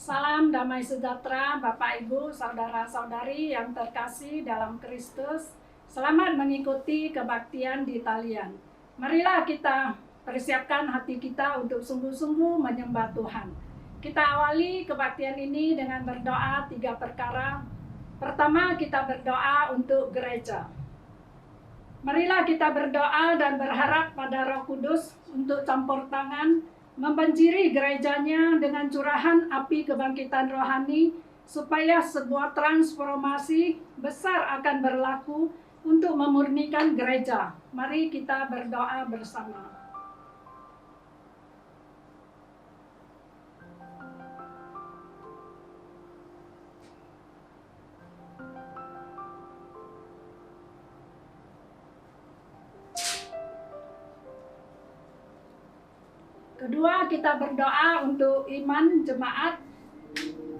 Salam damai sejahtera Bapak Ibu, saudara-saudari yang terkasih dalam Kristus. Selamat mengikuti kebaktian di talian. Marilah kita persiapkan hati kita untuk sungguh-sungguh menyembah Tuhan. Kita awali kebaktian ini dengan berdoa 3 perkara. Pertama, kita berdoa untuk gereja. Marilah kita berdoa dan berharap pada Roh Kudus untuk campur tangan membanjiri gerejanya dengan curahan api kebangkitan rohani, supaya sebuah transformasi besar akan berlaku untuk memurnikan gereja. Mari kita berdoa bersama. Kedua, kita berdoa untuk iman jemaat.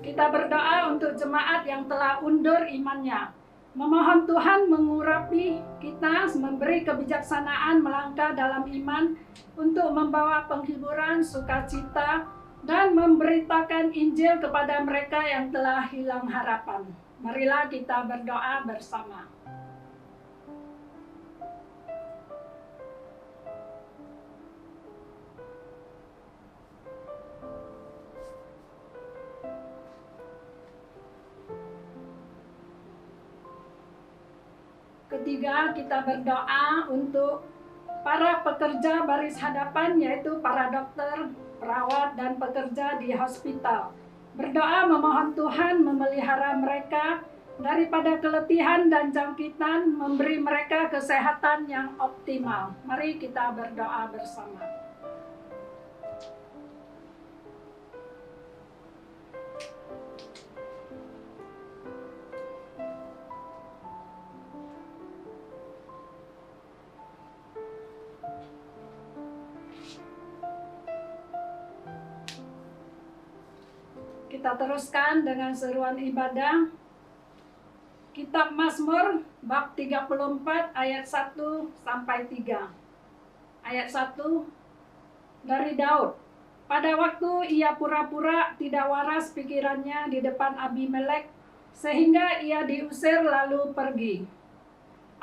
Kita berdoa untuk jemaat yang telah undur imannya. Memohon Tuhan mengurapi kita, memberi kebijaksanaan melangkah dalam iman untuk membawa penghiburan, sukacita, dan memberitakan Injil kepada mereka yang telah hilang harapan. Marilah kita berdoa bersama. Ketiga, kita berdoa untuk para pekerja baris hadapan, yaitu para dokter, perawat, dan pekerja di hospital. Berdoa memohon Tuhan memelihara mereka daripada keletihan dan jangkitan, memberi mereka kesehatan yang optimal. Mari kita berdoa bersama. Kita teruskan dengan seruan ibadah. Kitab Mazmur bab 34 ayat 1 sampai 3. Ayat 1 dari Daud. Pada waktu ia pura-pura tidak waras pikirannya di depan Abimelek, sehingga ia diusir lalu pergi.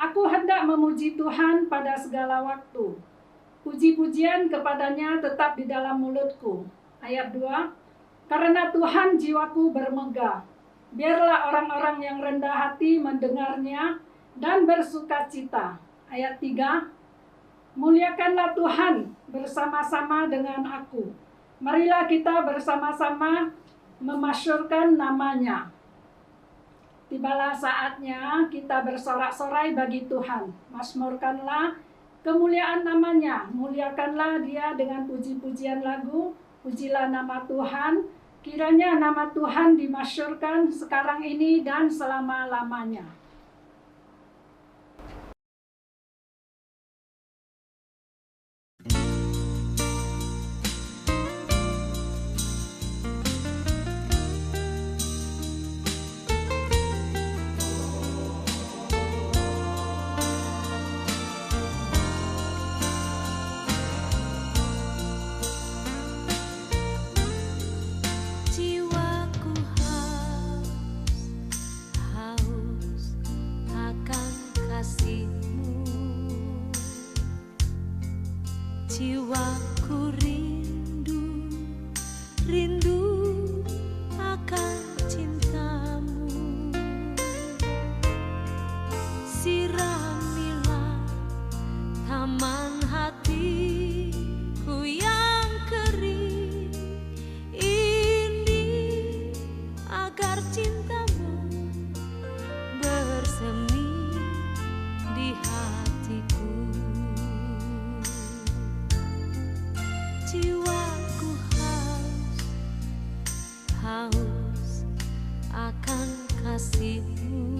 Aku hendak memuji Tuhan pada segala waktu. Puji-pujian kepadanya tetap di dalam mulutku. Ayat 2. Karena Tuhan jiwaku bermegah, biarlah orang-orang yang rendah hati mendengarnya dan bersukacita. Ayat 3, muliakanlah Tuhan bersama-sama dengan aku. Marilah kita bersama-sama memasyurkan namanya. Tibalah saatnya kita bersorak-sorai bagi Tuhan. Mazmurkanlah kemuliaan namanya. Muliakanlah dia dengan puji-pujian lagu. Pujilah nama Tuhan. Kiranya nama Tuhan dimasyurkan sekarang ini dan selama-lamanya. Jiwaku rindu, rindu akan cintamu. Siramilah taman hatiku yang kering ini, agar cintamu bersemi di hatiku. Jiwaku haus akan kasih-Mu.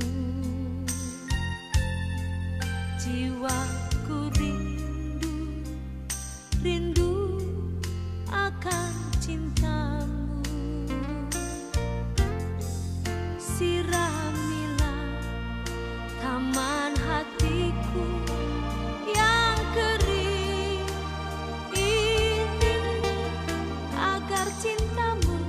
Jiwaku rindu, rindu akan cinta-Mu. Siramilah taman hatiku yang kering ini, agar cinta-Mu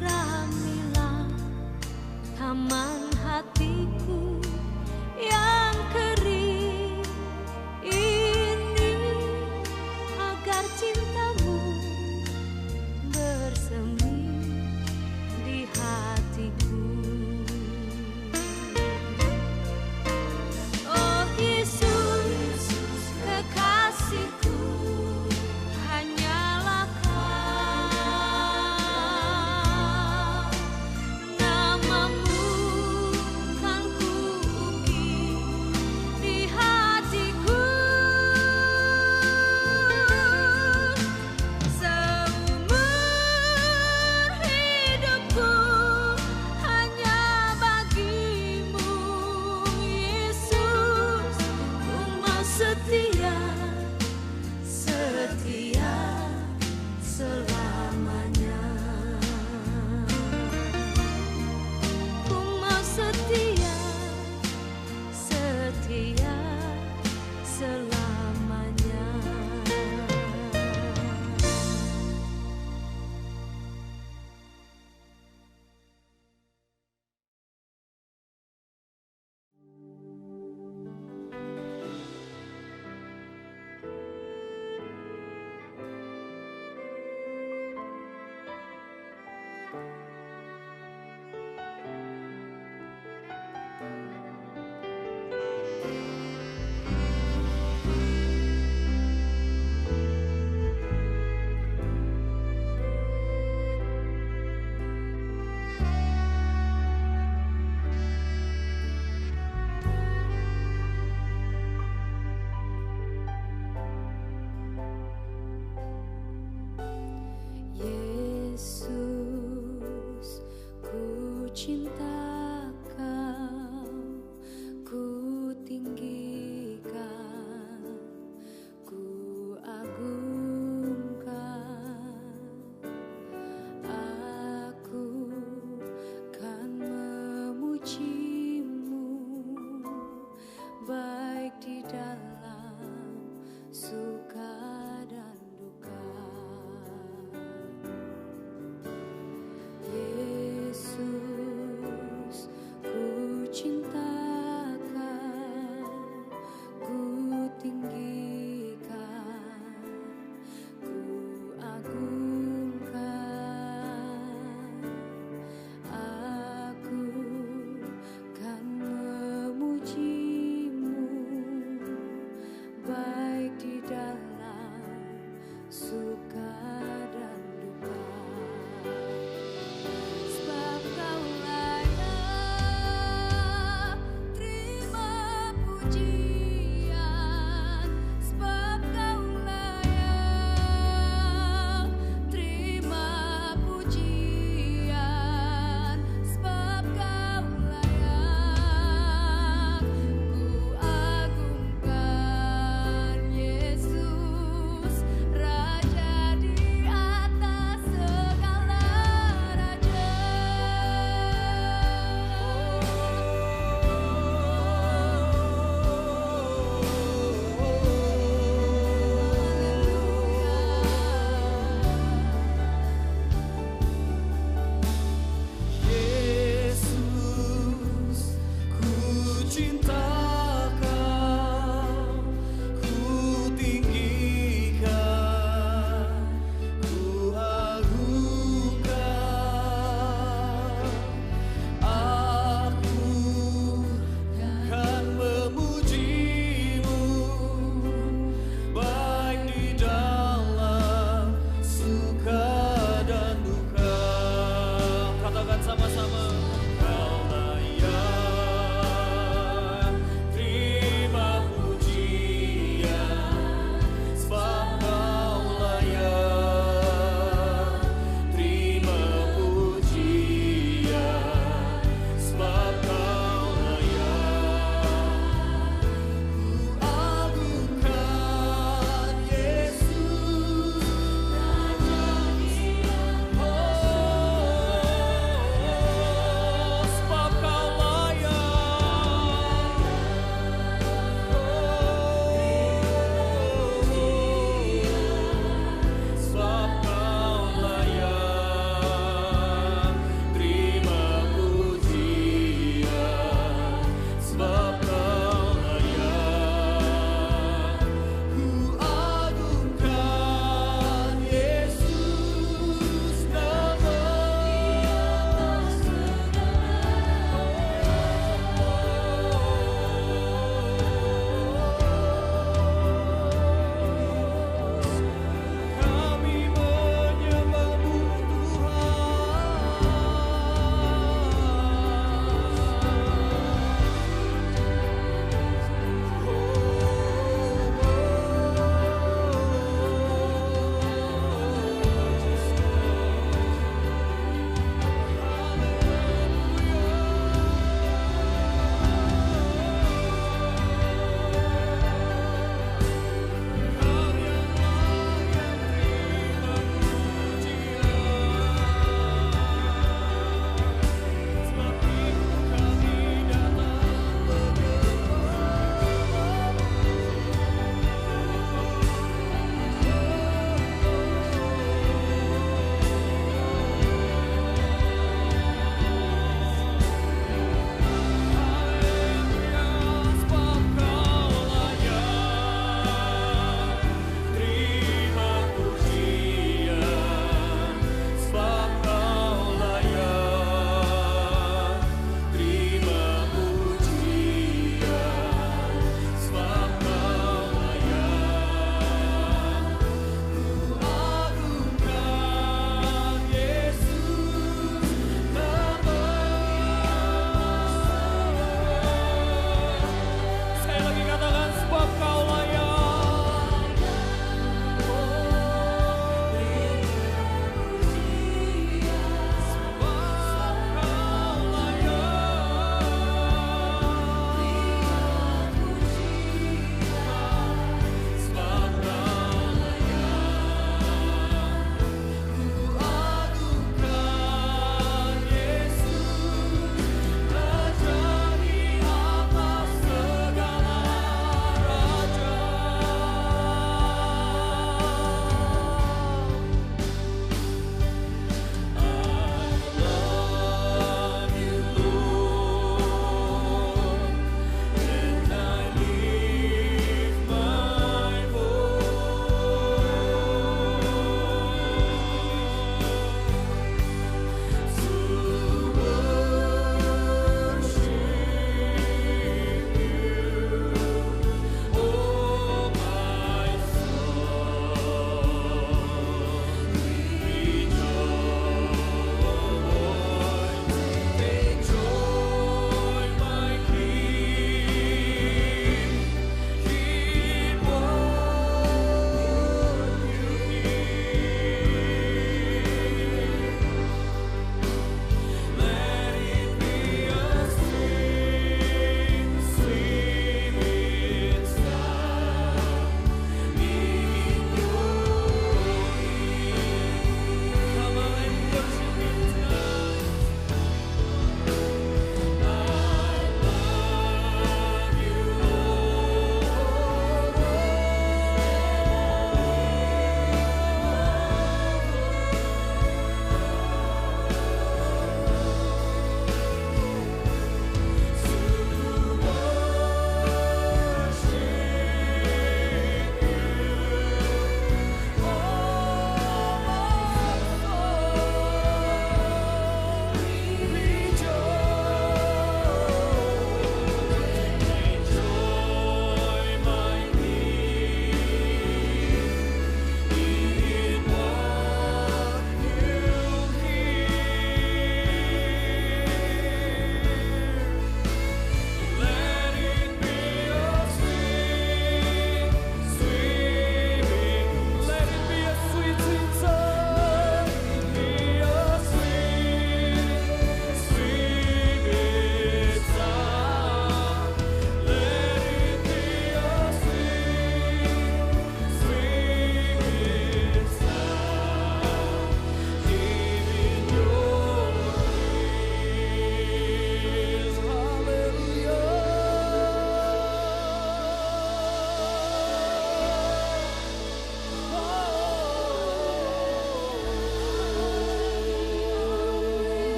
Siramilah taman hatiku yang kering ini, agar cintamu bersemi di hatiku. Oh Yesus, kekasihku, hanyalah Kau. Namamu kan kuukir di hatiku. Seumur hidupku hanya bagimu, Yesus. Ku mau setia, setia selamanya. Ku mau setia, setia selamanya. Yesus,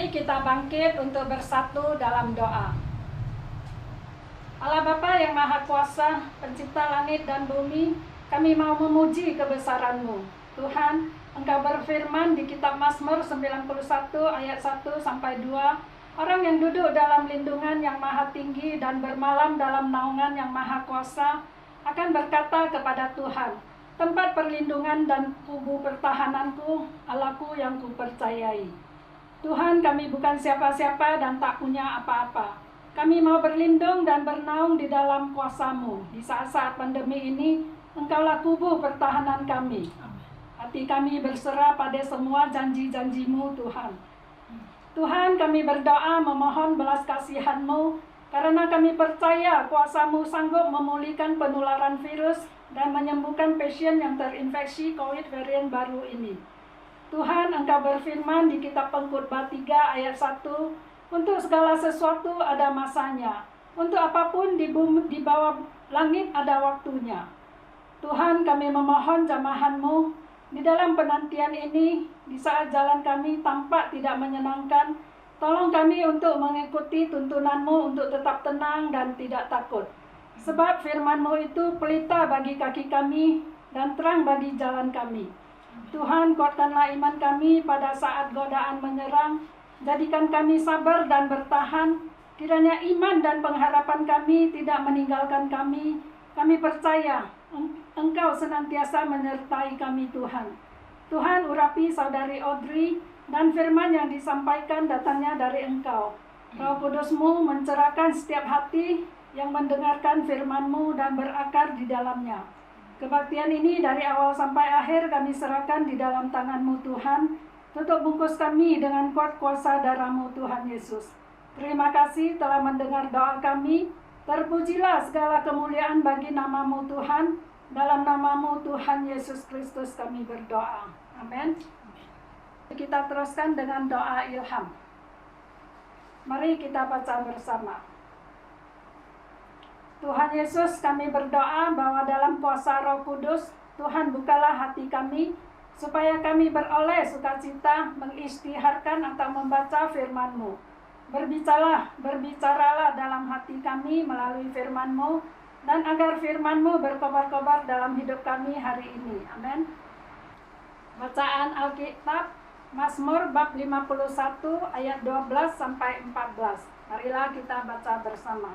Mari kita bangkit untuk bersatu dalam doa. Allah Bapa yang Maha Kuasa, Pencipta langit dan bumi, kami mau memuji kebesaran-Mu. Tuhan, Engkau berfirman di kitab Mazmur 91 ayat 1 sampai 2, orang yang duduk dalam lindungan yang maha tinggi dan bermalam dalam naungan yang maha kuasa akan berkata kepada Tuhan, tempat perlindungan dan kubu pertahananku, Allahku yang kupercayai. Tuhan, kami bukan siapa-siapa dan tak punya apa-apa. Kami mau berlindung dan bernaung di dalam kuasa-Mu. Di saat-saat pandemi ini, Engkaulah kubu pertahanan kami. Hati kami berserah pada semua janji-janji-Mu, Tuhan. Tuhan, kami berdoa memohon belas kasihan-Mu, karena kami percaya kuasa-Mu sanggup memulihkan penularan virus dan menyembuhkan pasien yang terinfeksi COVID varian baru ini. Tuhan, Engkau berfirman di kitab Pengkhotbah 3 ayat 1, untuk segala sesuatu ada masanya, untuk apapun di bawah langit ada waktunya. Tuhan, kami memohon jamahan-Mu di dalam penantian ini, di saat jalan kami tampak tidak menyenangkan, tolong kami untuk mengikuti tuntunan-Mu untuk tetap tenang dan tidak takut. Sebab firman-Mu itu pelita bagi kaki kami dan terang bagi jalan kami. Tuhan, kuatkanlah iman kami pada saat godaan menyerang, jadikan kami sabar dan bertahan, kiranya iman dan pengharapan kami tidak meninggalkan kami. Kami percaya Engkau senantiasa menyertai kami, Tuhan. Tuhan, urapi saudari Audrey, dan firman yang disampaikan datangnya dari Engkau. Roh Kudus-Mu mencerahkan setiap hati yang mendengarkan firman-Mu dan berakar di dalamnya. Kebaktian ini dari awal sampai akhir kami serahkan di dalam tangan-Mu, Tuhan. Tutup bungkus kami dengan kuat kuasa darah-Mu, Tuhan Yesus. Terima kasih telah mendengar doa kami. Terpujilah segala kemuliaan bagi nama-Mu, Tuhan. Dalam nama-Mu, Tuhan Yesus Kristus kami berdoa. Amin. Kita teruskan dengan doa ilham. Mari kita baca bersama. Tuhan Yesus, kami berdoa bahwa dalam kuasa Roh Kudus, Tuhan bukalah hati kami, supaya kami beroleh sukacita mengisytiharkan atau membaca firman-Mu. Berbicaralah dalam hati kami melalui firman-Mu, dan agar firman-Mu berkobar-kobar dalam hidup kami hari ini. Amin. Bacaan Alkitab, Mazmur bab 51 ayat 12 sampai 14. Marilah kita baca bersama.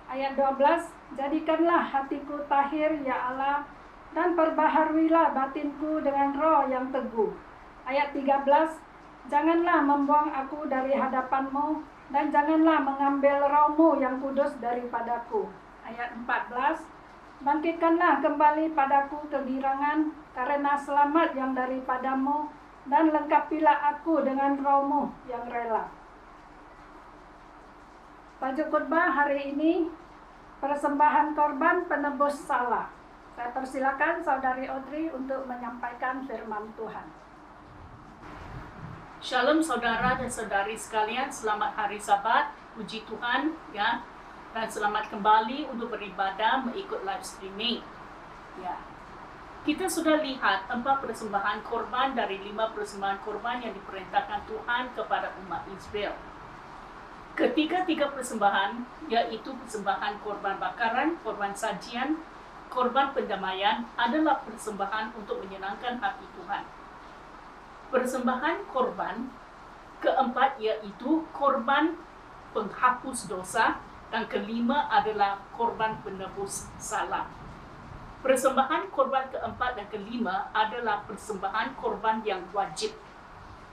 Ayat 12, jadikanlah hatiku tahir ya Allah, dan perbaharuilah batinku dengan roh yang teguh. Ayat 13, janganlah membuang aku dari hadapan-Mu, dan janganlah mengambil roh-Mu yang kudus daripadaku. Ayat 14, bangkitkanlah kembali padaku kegirangan, karena selamat yang daripadamu, dan lengkapilah aku dengan roh-Mu yang rela. Tajuk khotbah hari ini, persembahan korban penebus salah. Saya persilakan Saudari Audrey untuk menyampaikan firman Tuhan. Shalom saudara dan saudari sekalian, selamat hari Sabat, puji Tuhan ya, dan selamat kembali untuk beribadah mengikut live streaming. Ya. Kita sudah lihat 4 persembahan korban dari 5 persembahan korban yang diperintahkan Tuhan kepada umat Israel. Ketiga-tiga persembahan, yaitu persembahan korban bakaran, korban sajian, korban pendamaian, adalah persembahan untuk menyenangkan hati Tuhan. Persembahan korban keempat yaitu korban penghapus dosa, dan kelima adalah korban penebus salah. Persembahan korban keempat dan kelima adalah persembahan korban yang wajib,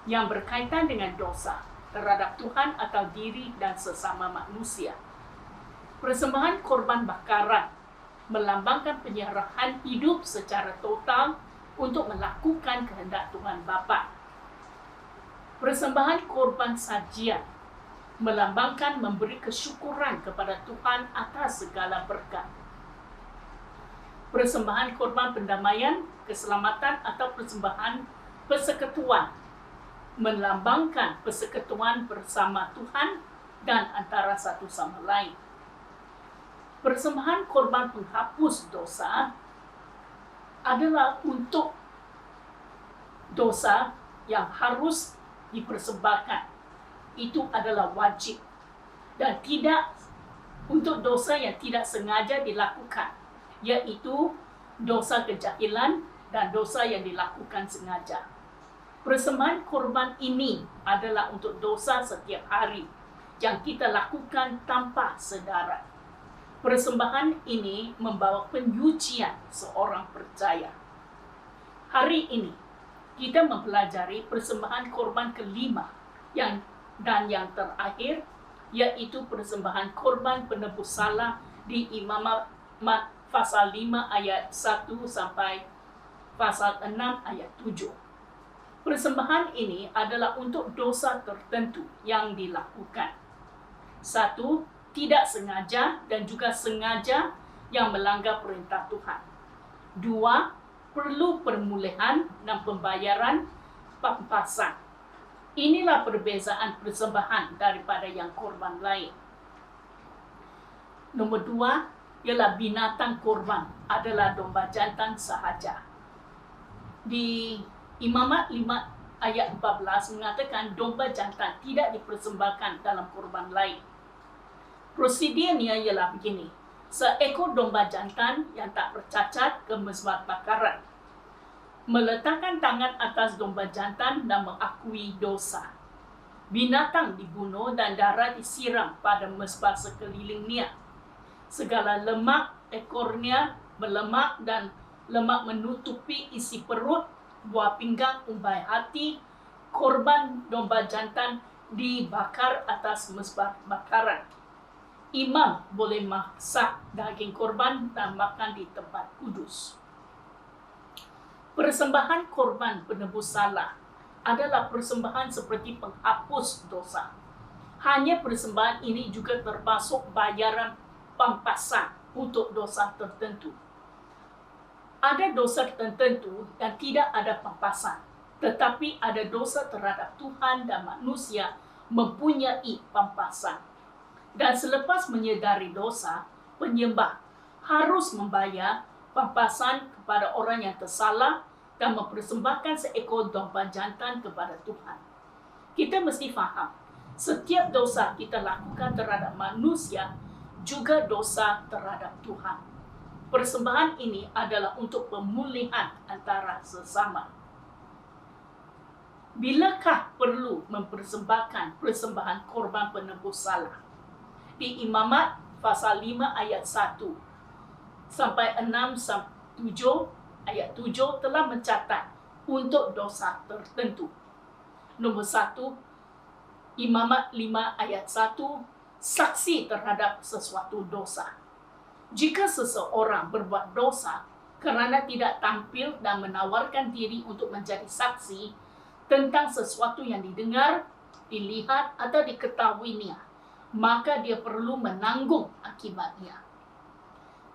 yang berkaitan dengan dosa terhadap Tuhan atau diri dan sesama manusia. Persembahan korban bakaran melambangkan penyerahan hidup secara total untuk melakukan kehendak Tuhan Bapa. Persembahan korban sajian melambangkan memberi kesyukuran kepada Tuhan atas segala berkat. Persembahan korban pendamaian, keselamatan atau persembahan persekutuan melambangkan persekutuan bersama Tuhan dan antara satu sama lain. Persembahan korban penghapus dosa adalah untuk dosa yang harus dipersembahkan itu adalah wajib dan tidak untuk dosa yang tidak sengaja dilakukan, yaitu dosa kejahilan dan dosa yang dilakukan sengaja. Persembahan korban ini adalah untuk dosa setiap hari yang kita lakukan tanpa sedara. Persembahan ini membawa penyucian seorang percaya. Hari ini kita mempelajari persembahan korban kelima yang terakhir, yaitu persembahan korban penebus salah di Imamat pasal 5 ayat 1 sampai pasal 6 ayat 7. Persembahan ini adalah untuk dosa tertentu yang dilakukan. 1. Tidak sengaja dan juga sengaja yang melanggar perintah Tuhan. 2. Perlu permulihan dan pembayaran pampasan. Inilah perbezaan persembahan daripada yang korban lain. Nomor 2 ialah binatang korban adalah domba jantan sahaja. Di Imamat 5 ayat 14 mengatakan domba jantan tidak dipersembahkan dalam korban lain. Prosedurnya ialah begini. Seekor domba jantan yang tak bercacat ke mezbah bakaran. Meletakkan tangan atas domba jantan dan mengakui dosa. Binatang dibunuh dan darah disiram pada mezbah sekelilingnya. Segala lemak ekornya berlemak dan lemak menutupi isi perut, buah pinggang, umbai hati, korban domba jantan dibakar atas mezbah bakaran. Imam boleh masak daging korban dan makan di tempat kudus. Persembahan korban penebus salah adalah persembahan seperti penghapus dosa. Hanya persembahan ini juga termasuk bayaran pampasan untuk dosa tertentu. Ada dosa tertentu yang tidak ada pampasan, tetapi ada dosa terhadap Tuhan dan manusia mempunyai pampasan. Dan selepas menyedari dosa, penyembah harus membayar pampasan kepada orang yang tersalah dan mempersembahkan seekor domba jantan kepada Tuhan. Kita mesti faham, setiap dosa kita lakukan terhadap manusia juga dosa terhadap Tuhan. Persembahan ini adalah untuk pemulihan antara sesama. Bilakah perlu mempersembahkan persembahan korban penebus salah? Di Imamat pasal 5 ayat 1 sampai 6 sampai 7 ayat 7 telah mencatat untuk dosa tertentu. Nomor 1, Imamat 5 ayat 1, saksi terhadap sesuatu dosa. Jika seseorang berbuat dosa kerana tidak tampil dan menawarkan diri untuk menjadi saksi tentang sesuatu yang didengar, dilihat atau diketahuinya, maka dia perlu menanggung akibatnya.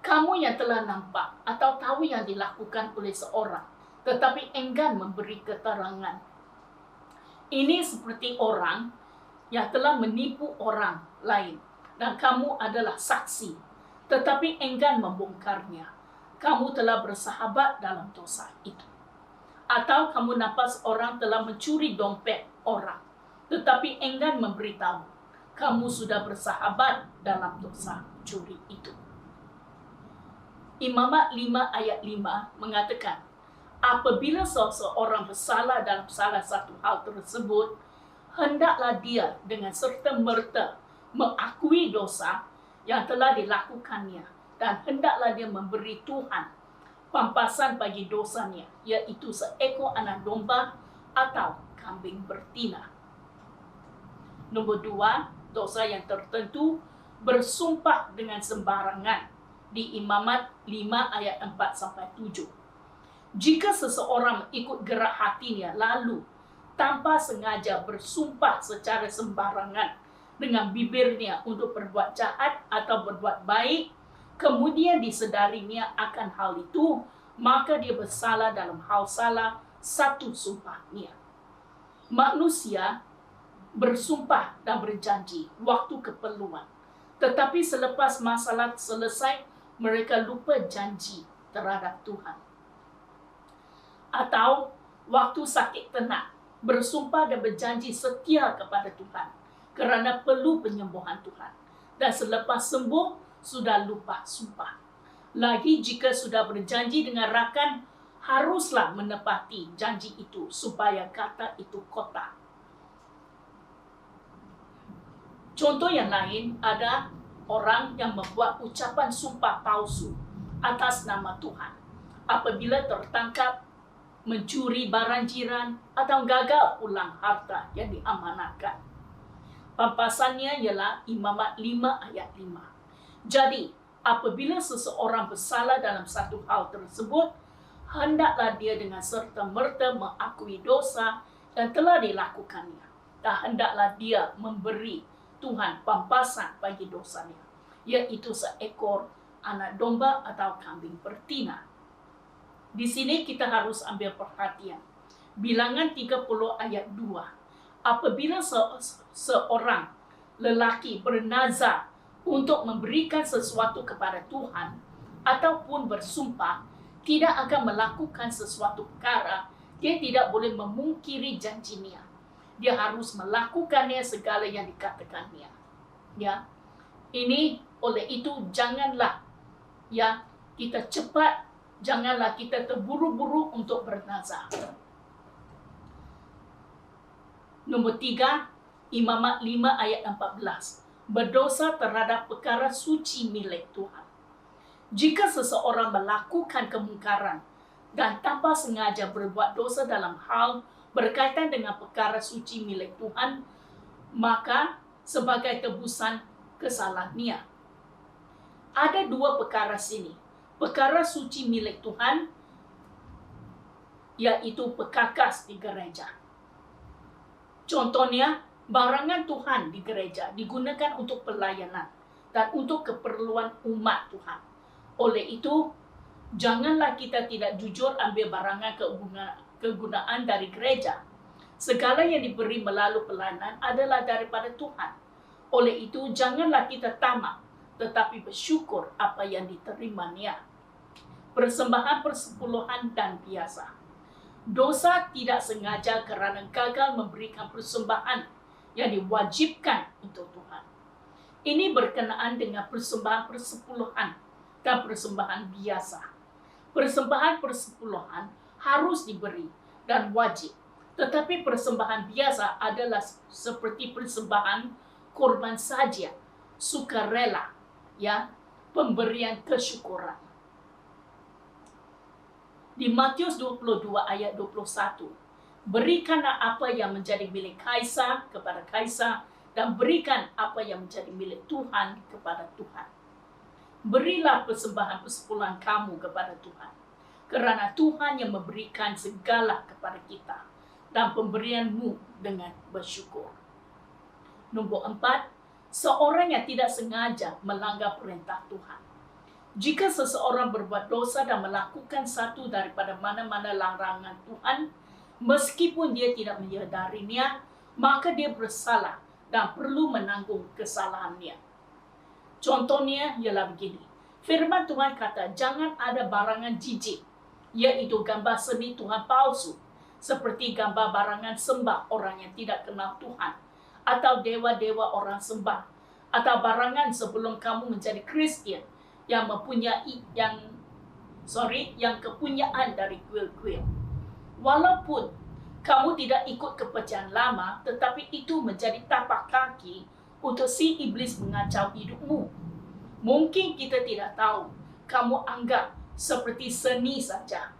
Kamu yang telah nampak atau tahu yang dilakukan oleh seorang, tetapi enggan memberi keterangan. Ini seperti orang yang telah menipu orang lain dan kamu adalah saksi, tetapi enggan membongkarnya. Kamu telah bersahabat dalam dosa itu. Atau kamu nampak seorang telah mencuri dompet orang, tetapi enggan memberitahu. Kamu sudah bersahabat dalam dosa curi itu. Imamat 5 ayat 5 mengatakan, apabila seseorang bersalah dalam salah satu hal tersebut, hendaklah dia dengan serta-merta mengakui dosa yang telah dilakukannya dan hendaklah dia memberi Tuhan pampasan bagi dosanya, yaitu seekor anak domba atau kambing betina. Nombor 2, dosa yang tertentu bersumpah dengan sembarangan di Imamat 5 ayat 4 sampai 7. Jika seseorang ikut gerak hatinya lalu tanpa sengaja bersumpah secara sembarangan dengan bibirnya untuk berbuat jahat atau berbuat baik, kemudian disedarinya akan hal itu, maka dia bersalah dalam hal salah satu sumpahnya. Manusia bersumpah dan berjanji waktu keperluan, tetapi selepas masalah selesai, mereka lupa janji terhadap Tuhan. Atau waktu sakit tenat, bersumpah dan berjanji setia kepada Tuhan, kerana perlu penyembuhan Tuhan. Dan selepas sembuh, sudah lupa sumpah. Lagi jika sudah berjanji dengan rakan, haruslah menepati janji itu supaya kata itu kotak. Contoh yang lain, ada orang yang membuat ucapan sumpah palsu atas nama Tuhan apabila tertangkap mencuri barang jiran atau gagal pulang harta yang diamanatkan. Pampasannya ialah Imamat 5 ayat 5. Jadi, apabila seseorang bersalah dalam satu hal tersebut, hendaklah dia dengan serta-merta mengakui dosa yang telah dilakukannya. Dan hendaklah dia memberi Tuhan pampasan bagi dosanya, iaitu seekor anak domba atau kambing betina. Di sini kita harus ambil perhatian. Bilangan 30 ayat 2. Apabila seorang lelaki bernazar untuk memberikan sesuatu kepada Tuhan ataupun bersumpah tidak akan melakukan sesuatu perkara, dia tidak boleh memungkiri janjinya. Dia harus melakukannya segala yang dikatakannya. Ya. Ini oleh itu janganlah kita cepat, janganlah kita terburu-buru untuk bernazar. Nombor 3, Imamat 5 ayat 14. Berdosa terhadap perkara suci milik Tuhan. Jika seseorang melakukan kemungkaran dan tanpa sengaja berbuat dosa dalam hal berkaitan dengan perkara suci milik Tuhan, maka sebagai tebusan kesalahannya. Ada 2 perkara sini. Perkara suci milik Tuhan, yaitu perkakas di gereja. Contohnya, barangan Tuhan di gereja digunakan untuk pelayanan dan untuk keperluan umat Tuhan. Oleh itu, janganlah kita tidak jujur ambil barangan kegunaan dari gereja. Segala yang diberi melalui pelayanan adalah daripada Tuhan. Oleh itu, janganlah kita tamak, tetapi bersyukur apa yang diterimanya. Persembahan persepuluhan dan biasa. Dosa tidak sengaja kerana gagal memberikan persembahan yang diwajibkan untuk Tuhan. Ini berkenaan dengan persembahan persepuluhan dan persembahan biasa. Persembahan persepuluhan harus diberi dan wajib. Tetapi persembahan biasa adalah seperti persembahan korban saja, sukarela, pemberian kesyukuran. Di Matius 22 ayat 21, berikanlah apa yang menjadi milik Kaisar kepada Kaisar dan berikan apa yang menjadi milik Tuhan kepada Tuhan. Berilah persembahan persepuluhan kamu kepada Tuhan, kerana Tuhan yang memberikan segala kepada kita dan pemberianmu dengan bersyukur. Nombor 4, seorang yang tidak sengaja melanggar perintah Tuhan. Jika seseorang berbuat dosa dan melakukan satu daripada mana-mana larangan Tuhan, meskipun dia tidak menyadarinya, maka dia bersalah dan perlu menanggung kesalahannya. Contohnya ialah begini. Firman Tuhan kata, jangan ada barangan jijik, iaitu gambar seni Tuhan palsu, seperti gambar barangan sembah orang yang tidak kenal Tuhan, atau dewa-dewa orang sembah, atau barangan sebelum kamu menjadi Kristian, yang kepunyaan dari kuil-kuil. Walaupun kamu tidak ikut kepercayaan lama, tetapi itu menjadi tapak kaki untuk si iblis mengacau hidupmu. Mungkin kita tidak tahu, kamu anggap seperti seni saja.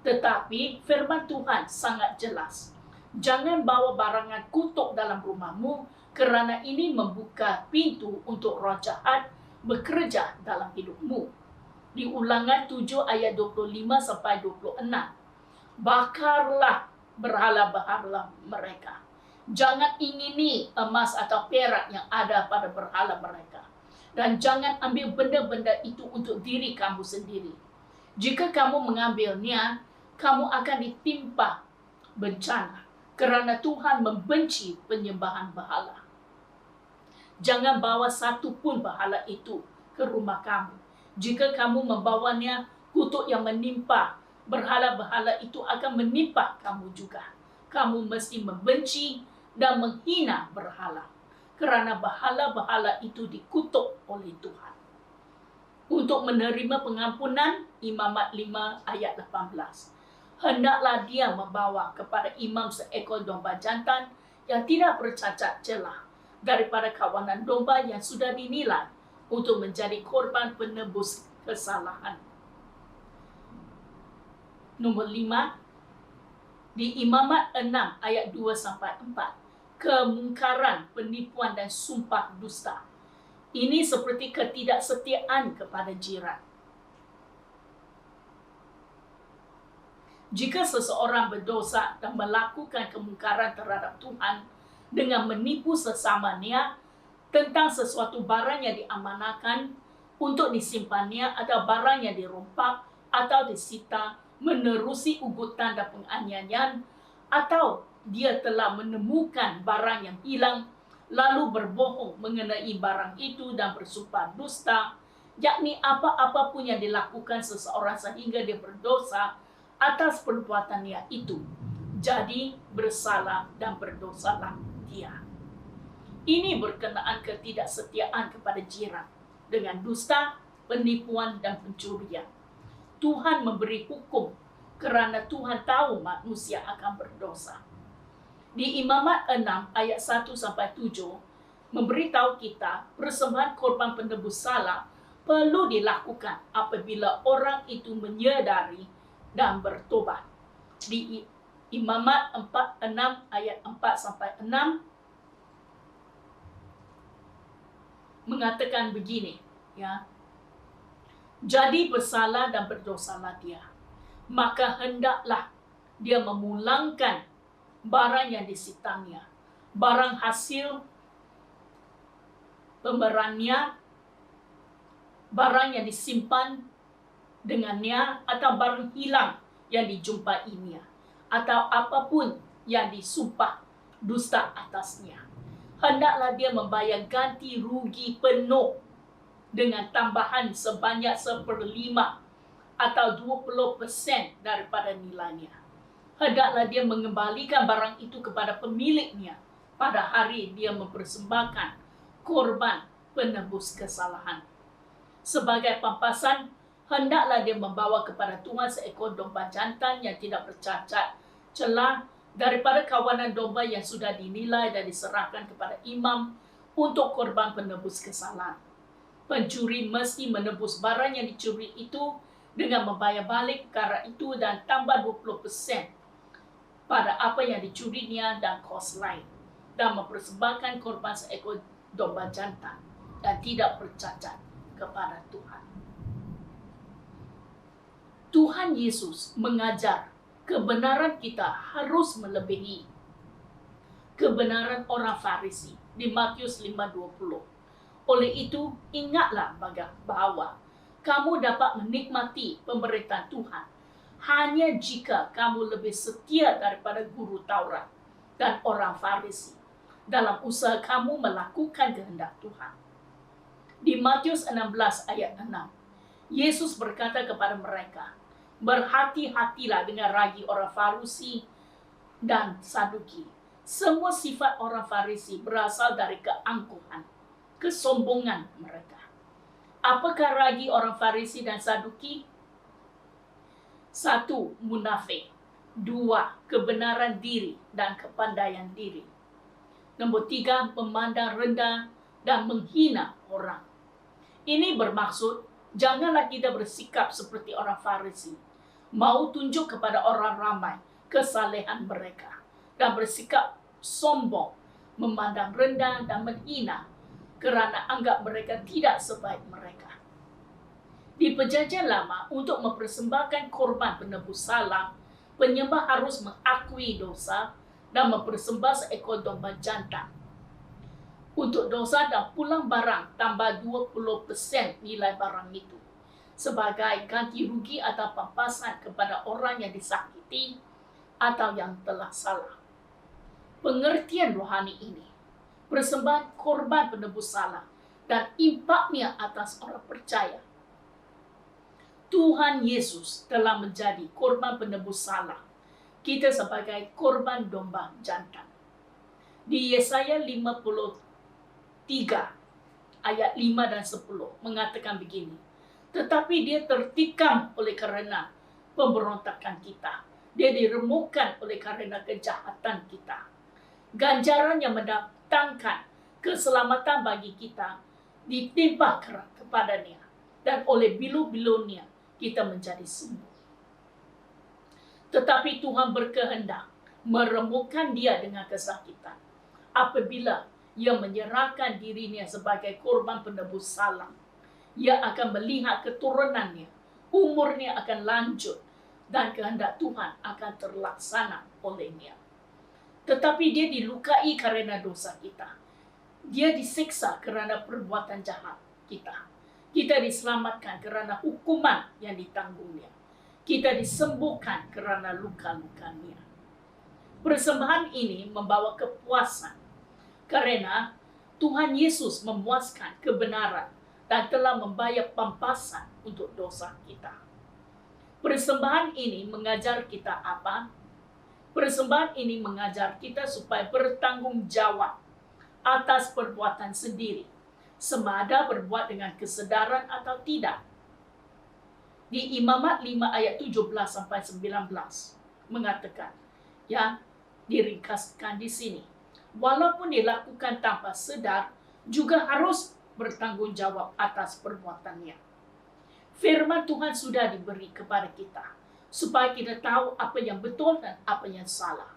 Tetapi firman Tuhan sangat jelas. Jangan bawa barangan kutuk dalam rumahmu, kerana ini membuka pintu untuk roh jahat bekerja dalam hidupmu. Di Ulangan 7 ayat 25 sampai 26. Bakarlah berhala-berhala mereka. Jangan ingini emas atau perak yang ada pada berhala mereka. Dan jangan ambil benda-benda itu untuk diri kamu sendiri. Jika kamu mengambilnya, kamu akan ditimpa bencana, kerana Tuhan membenci penyembahan berhala. Jangan bawa satu pun berhala itu ke rumah kamu. Jika kamu membawanya, kutuk yang menimpa berhala-berhala itu akan menimpa kamu juga. Kamu mesti membenci dan menghina berhala. kerana berhala-berhala itu dikutuk oleh Tuhan. Untuk menerima pengampunan, Imamat 5 ayat 18. Hendaklah dia membawa kepada imam seekor domba jantan yang tidak bercacat celah daripada kawanan domba yang sudah dinilai untuk menjadi korban penebus kesalahan. Nombor 5, di Imamat 6 ayat 2-4. Kemungkaran, penipuan dan sumpah dusta. Ini seperti ketidaksetiaan kepada jiran. Jika seseorang berdosa dan melakukan kemungkaran terhadap Tuhan dengan menipu sesamanya tentang sesuatu barang yang diamanahkan untuk disimpannya atau barang yang dirompak atau disita menerusi ugutan dan penganiayaan, atau dia telah menemukan barang yang hilang lalu berbohong mengenai barang itu dan bersumpah dusta, yakni apa-apa pun yang dilakukan seseorang sehingga dia berdosa atas perbuatannya itu, jadi bersalah dan berdosalah dia. Ini berkenaan ketidaksetiaan kepada jiran dengan dusta, penipuan dan pencurian. Tuhan memberi hukum kerana Tuhan tahu manusia akan berdosa. Di Imamat 6 ayat 1-7 memberitahu kita persembahan korban penebus salah perlu dilakukan apabila orang itu menyadari dan bertobat. Di Imamat 6 ayat 4-6 mengatakan begini, ya. Jadi bersalah dan berdosalah dia, maka hendaklah dia memulangkan barang yang disitanya, barang hasil pemerannya, barang yang disimpan dengannya, atau barang hilang yang dijumpainya, atau apapun yang disumpah dusta atasnya. Hendaklah dia membayar ganti rugi penuh dengan tambahan sebanyak 1/5 atau 20% daripada nilainya. Hendaklah dia mengembalikan barang itu kepada pemiliknya pada hari dia mempersembahkan korban penebus kesalahan. Sebagai pampasan, hendaklah dia membawa kepada Tuhan seekor domba jantan yang tidak bercacat celah daripada kawanan domba yang sudah dinilai dan diserahkan kepada imam untuk korban penebus kesalahan. Pencuri mesti menebus barang yang dicuri itu dengan membayar balik perkara itu dan tambah 20% pada apa yang dicurinya dan kos lain, dan mempersembahkan korban seekor domba jantan dan tidak bercacat kepada Tuhan. Tuhan Yesus mengajar kebenaran kita harus melebihi kebenaran orang Farisi di Matius 5:20. Oleh itu, ingatlah bahawa kamu dapat menikmati pemerintahan Tuhan hanya jika kamu lebih setia daripada guru Taurat dan orang Farisi dalam usaha kamu melakukan kehendak Tuhan. Di Matius 16 ayat 6, Yesus berkata kepada mereka, berhati-hatilah dengan ragi orang Farisi dan Saduki. Semua sifat orang Farisi berasal dari keangkuhan, kesombongan mereka. Apakah ragi orang Farisi dan Saduki? 1. Munafik. 2. Kebenaran diri dan kepandaian diri. Nombor 3. Memandang rendah dan menghina orang. Ini bermaksud janganlah kita bersikap seperti orang Farisi, mau tunjuk kepada orang ramai kesalehan mereka dan bersikap sombong, memandang rendah dan menghina kerana anggap mereka tidak sebaik mereka. Di Perjanjian Lama, untuk mempersembahkan korban penebus salah, penyembah harus mengakui dosa dan mempersembah seekor domba jantan. Untuk dosa dan pulang barang, tambah 20% nilai barang itu sebagai ganti rugi atau pampasan kepada orang yang disakiti atau yang telah salah. Pengertian rohani ini, persembahan korban penebus salah dan impaknya atas orang percaya. Tuhan Yesus telah menjadi korban penebus salah kita sebagai korban domba jantan. Di Yesaya 53 3 ayat 5 dan 10 mengatakan begini. Tetapi dia tertikam oleh karena pemberontakan kita. Dia diremukkan oleh karena kejahatan kita. Ganjaran yang mendatangkan keselamatan bagi kita ditimpa kepadanya. Dan oleh bilu-bilunya kita menjadi sembuh. Tetapi Tuhan berkehendak meremukkan dia dengan kesakitan. Apabila ia menyerahkan dirinya sebagai korban penebus salah, ia akan melihat keturunannya, umurnya akan lanjut, dan kehendak Tuhan akan terlaksana olehnya. Tetapi dia dilukai karena dosa kita. Dia disiksa kerana perbuatan jahat kita. Kita diselamatkan kerana hukuman yang ditanggungnya. Kita disembuhkan kerana luka-lukanya. Persembahan ini membawa kepuasan karena Tuhan Yesus memuaskan kebenaran dan telah membayar pampasan untuk dosa kita. Persembahan ini mengajar kita apa? Persembahan ini mengajar kita supaya bertanggung jawab atas perbuatan sendiri, semada berbuat dengan kesedaran atau tidak. Di Imamat 5 ayat 17 sampai 19 mengatakan, ya, diringkaskan di sini. Walaupun dilakukan tanpa sedar, juga harus bertanggung jawab atas perbuatannya. Firman Tuhan sudah diberi kepada kita, supaya kita tahu apa yang betul dan apa yang salah.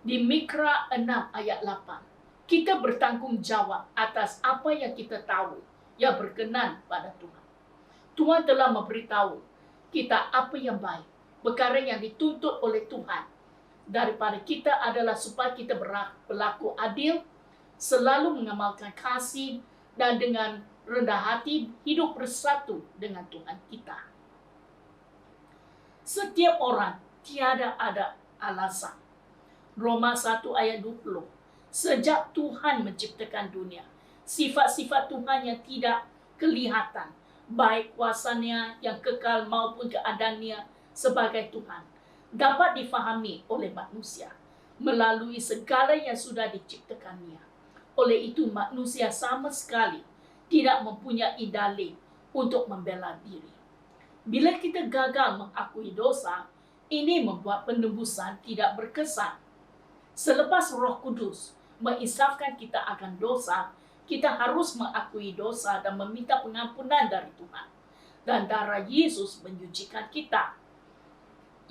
Di Mikra 6 ayat 8, kita bertanggung jawab atas apa yang kita tahu yang berkenan pada Tuhan. Tuhan telah memberitahu kita apa yang baik, perkara yang dituntut oleh Tuhan daripada kita adalah supaya kita berlaku adil, selalu mengamalkan kasih, dan dengan rendah hati hidup bersatu dengan Tuhan kita. Setiap orang tiada ada alasan. Roma 1 ayat 20. Sejak Tuhan menciptakan dunia, sifat-sifat Tuhan yang tidak kelihatan, baik kuasanya yang kekal maupun keadaannya sebagai Tuhan, dapat difahami oleh manusia melalui segala yang sudah diciptakannya. Oleh itu manusia sama sekali tidak mempunyai dalih untuk membela diri. Bila kita gagal mengakui dosa, ini membuat penebusan tidak berkesan. Selepas Roh Kudus menginsafkan kita akan dosa, kita harus mengakui dosa dan meminta pengampunan dari Tuhan. Dan darah Yesus menyucikan kita,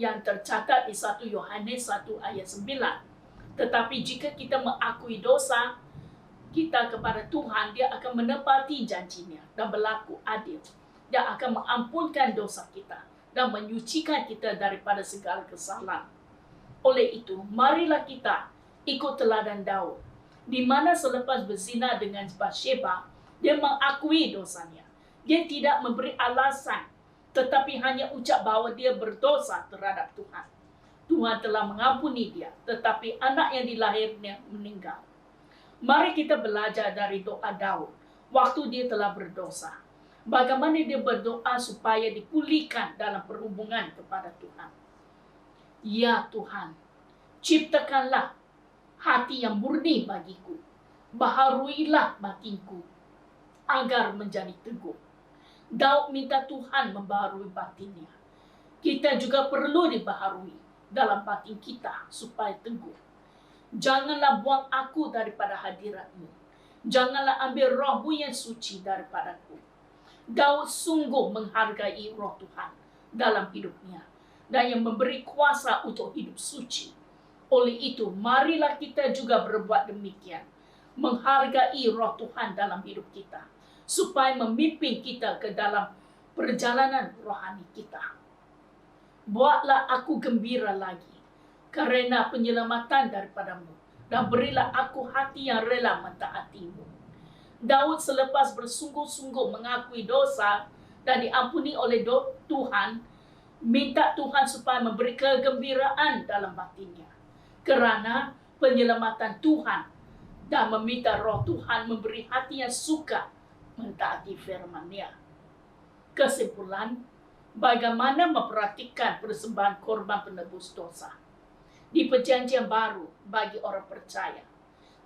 yang tercatat di 1 Yohanes 1 ayat 9. Tetapi jika kita mengakui dosa kita kepada Tuhan, dia akan menepati janjinya dan berlaku adil. Dia akan mengampunkan dosa kita dan menyucikan kita daripada segala kesalahan. Oleh itu, marilah kita ikut teladan Daud, di mana selepas berzina dengan Batsheba, dia mengakui dosanya. Dia tidak memberi alasan, tetapi hanya ucap bahawa dia berdosa terhadap Tuhan. Tuhan telah mengampuni dia, tetapi anak yang dilahirnya meninggal. Mari kita belajar dari doa Daud waktu dia telah berdosa. Bagaimana dia berdoa supaya dipulihkan dalam perhubungan kepada Tuhan. Ya Tuhan, ciptakanlah hati yang murni bagiku. Baharuilah batinku agar menjadi teguh. Daud minta Tuhan membaharui batinnya. Kita juga perlu dibaharui dalam batin kita supaya teguh. Janganlah buang aku daripada hadirat-Mu. Janganlah ambil roh-Mu yang suci daripadaku. Daud sungguh menghargai roh Tuhan dalam hidupnya dan yang memberi kuasa untuk hidup suci. Oleh itu, marilah kita juga berbuat demikian. Menghargai roh Tuhan dalam hidup kita, supaya memimpin kita ke dalam perjalanan rohani kita. Buatlah aku gembira lagi karena penyelamatan daripadamu, dan berilah aku hati yang rela mentaati-Mu. Daud selepas bersungguh-sungguh mengakui dosa dan diampuni oleh Tuhan, minta Tuhan supaya memberi kegembiraan dalam batinnya kerana penyelamatan Tuhan, dan meminta roh Tuhan memberi hati yang suka mentaati firman-Nya. Kesimpulan, bagaimana memperhatikan persembahan korban penebus dosa di perjanjian baru bagi orang percaya.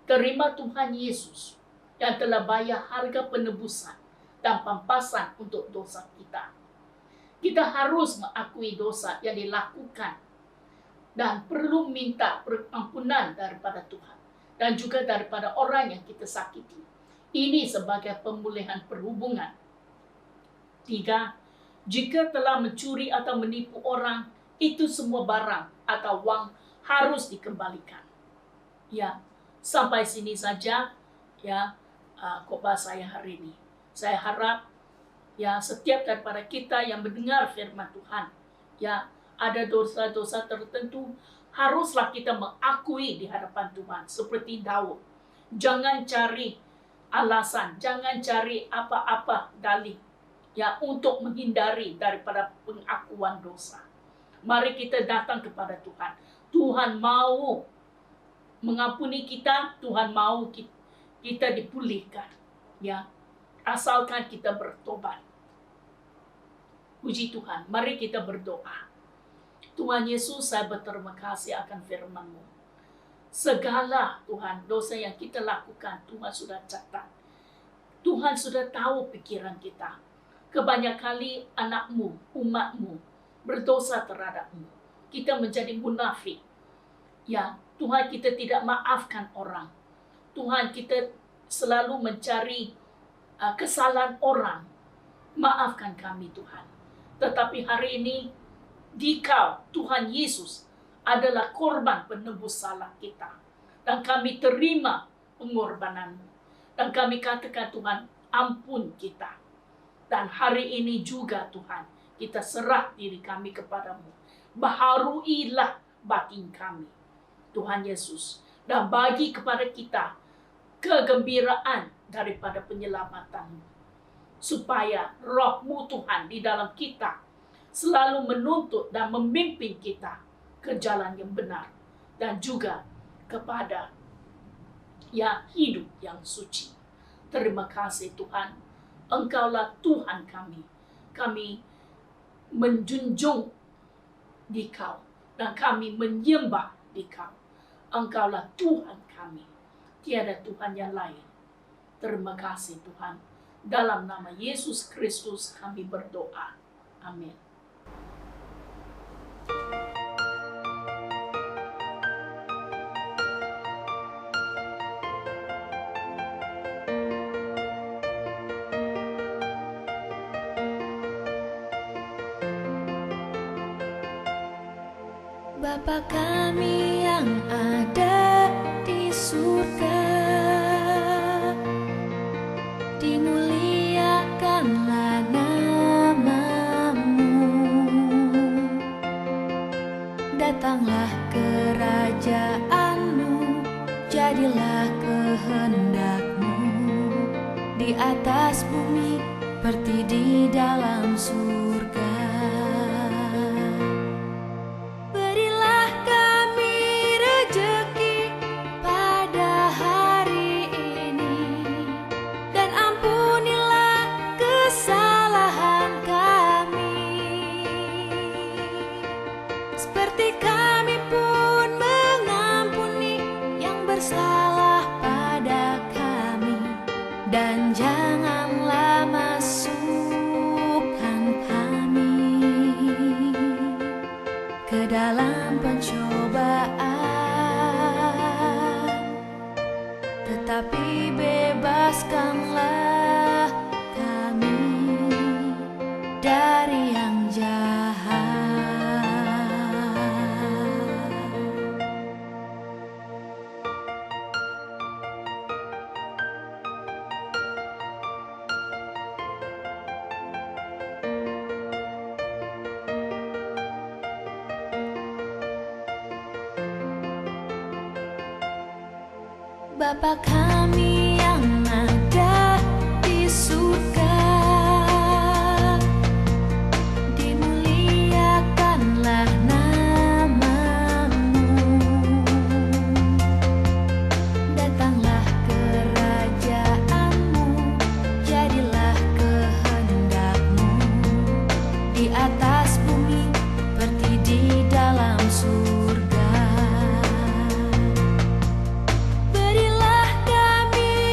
Terima Tuhan Yesus yang telah bayar harga penebusan dan pampasan untuk dosa kita. Kita harus mengakui dosa yang dilakukan dan perlu minta pengampunan daripada Tuhan dan juga daripada orang yang kita sakiti. Ini sebagai pemulihan perhubungan. 3. Jika telah mencuri atau menipu orang, itu semua barang atau wang harus dikembalikan. Ya, sampai sini saja ya khotbah saya hari ini. Saya harap ya setiap daripada kita yang mendengar firman Tuhan, ya ada dosa-dosa tertentu, haruslah kita mengakui di hadapan Tuhan seperti Daud. Jangan cari alasan, jangan cari apa-apa dalih ya untuk menghindari daripada pengakuan dosa. Mari kita datang kepada Tuhan. Tuhan mau mengampuni kita, Tuhan mau kita dipulihkan. Ya, asalkan kita bertobat. Puji Tuhan, mari kita berdoa. Tuhan Yesus, saya berterima kasih akan firman-Mu. Segala Tuhan dosa yang kita lakukan, Tuhan sudah catat. Tuhan sudah tahu pikiran kita. Kebanyak kali anak-Mu, umat-Mu berdosa terhadap-Mu. Kita menjadi munafik. Ya, Tuhan, kita tidak maafkan orang. Tuhan, kita selalu mencari kesalahan orang. Maafkan kami, Tuhan. Tetapi hari ini, Dikau, Tuhan Yesus, adalah korban penebus salah kita. Dan kami terima pengorbanan-Mu. Dan kami katakan, Tuhan, ampun kita. Dan hari ini juga, Tuhan, kita serah diri kami kepadamu. Baharuilah batin kami, Tuhan Yesus. Dan bagi kepada kita kegembiraan daripada penyelamatan-Mu. Supaya roh-Mu, Tuhan, di dalam kita selalu menuntut dan memimpin kita ke jalan yang benar. Dan juga kepada ya hidup yang suci. Terima kasih, Tuhan. Engkaulah Tuhan kami. Kami menjunjung Dikau dan kami menyembah Dikau. Engkaulah Tuhan kami. Tiada Tuhan yang lain. Terima kasih, Tuhan. Dalam nama Yesus Kristus kami berdoa. Amin. Bapa kami yang ada di surga, dimuliakanlah nama-Mu. Datanglah kerajaan-Mu, jadilah kehendak-Mu di atas bumi seperti di dalam surga. Dan janganlah masukkan kami ke dalam pencobaan, tetapi bebaskanlah kami dari yang jahat. Bapa kami yang ada di surga, dimuliakanlah nama-Mu. Datanglah kerajaan-Mu, jadilah kehendak-Mu di atas bumi seperti di dalam surga. Berilah kami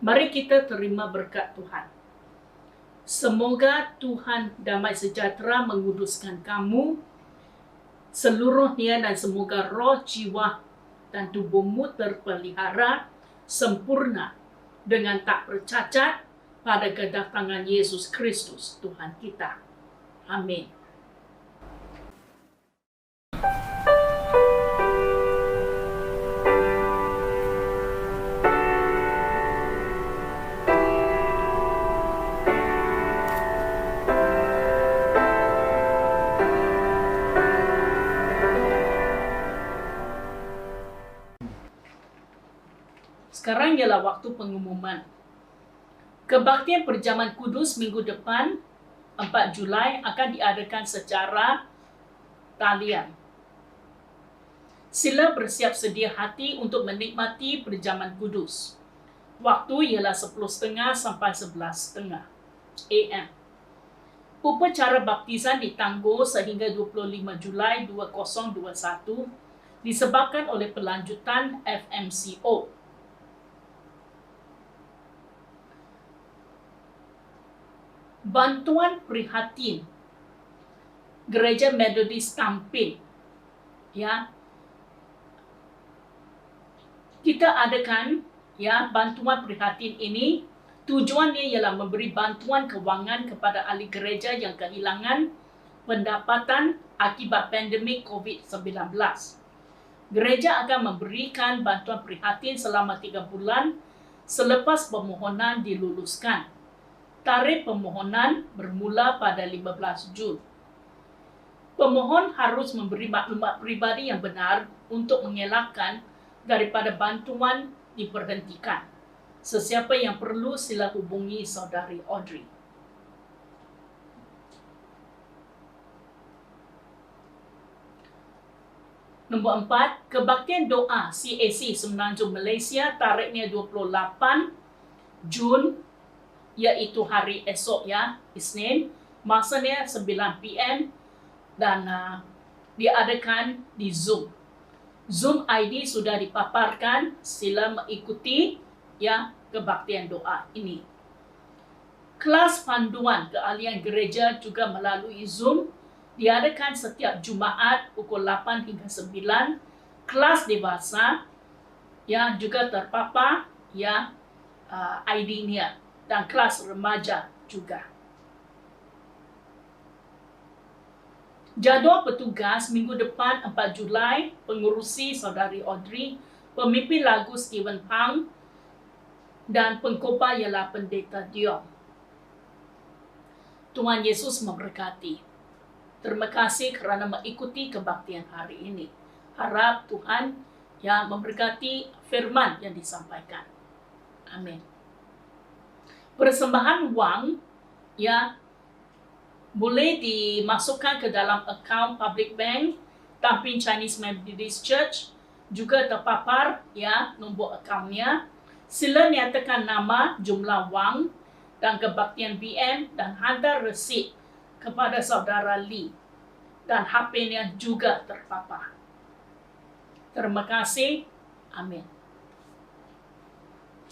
Mari kita terima berkat Tuhan. Semoga Tuhan damai sejahtera menguduskan kamu seluruhnya, dan semoga roh, jiwa, dan tubuhmu terpelihara sempurna dengan tak bercacat pada kedatangan Yesus Kristus Tuhan kita. Amin. Sekarang ialah waktu pengumuman. Kebaktian Perjamuan Kudus minggu depan, 4 Julai, akan diadakan secara talian. Sila bersiap sedia hati untuk menikmati Perjamuan Kudus. Waktu ialah 10.30 sampai 11.30 AM. Upacara baptisan ditangguh sehingga 25 Julai 2021 disebabkan oleh pelanjutan FMCO. Bantuan prihatin Gereja Methodist Tampin, ya, kita adakan bantuan prihatin ini. Tujuannya ialah memberi bantuan kewangan kepada ahli gereja yang kehilangan pendapatan akibat pandemik COVID-19. Gereja akan memberikan bantuan prihatin selama 3 bulan selepas permohonan diluluskan. Tarikh permohonan bermula pada 15 Jun. Pemohon harus memberi maklumat pribadi yang benar untuk mengelakkan daripada bantuan diberhentikan. Sesiapa yang perlu sila hubungi Saudari Audrey. Nombor 4, kebaktian doa CAC Semenanjung Malaysia, tarikhnya 28 Jun, iaitu hari esok, ya, Isnin, masanya 9 PM dan diadakan di Zoom. Zoom ID sudah dipaparkan, sila mengikuti kebaktian doa ini. Kelas panduan keahlian gereja juga melalui Zoom diadakan setiap Jumaat pukul 8 hingga 9. Kelas dewasa juga terpapar ID-nya, dan kelas remaja juga. Jadual petugas minggu depan 4 Julai, pengurusi Saudari Audrey, pemimpin lagu Stephen Pang, dan pengkhotbah ialah Pendeta Dion. Tuhan Yesus memberkati. Terima kasih kerana mengikuti kebaktian hari ini. Harap Tuhan memberkati firman yang disampaikan. Amin. Persembahan wang boleh dimasukkan ke dalam akaun Public Bank Tampin Chinese Methodist Church, juga terpapar nombor akaunnya. Sila nyatakan nama, jumlah wang dan kebaktian BM dan hantar resit kepada Saudara Lee, dan HP-nya juga terpapar. Terima kasih. Amin.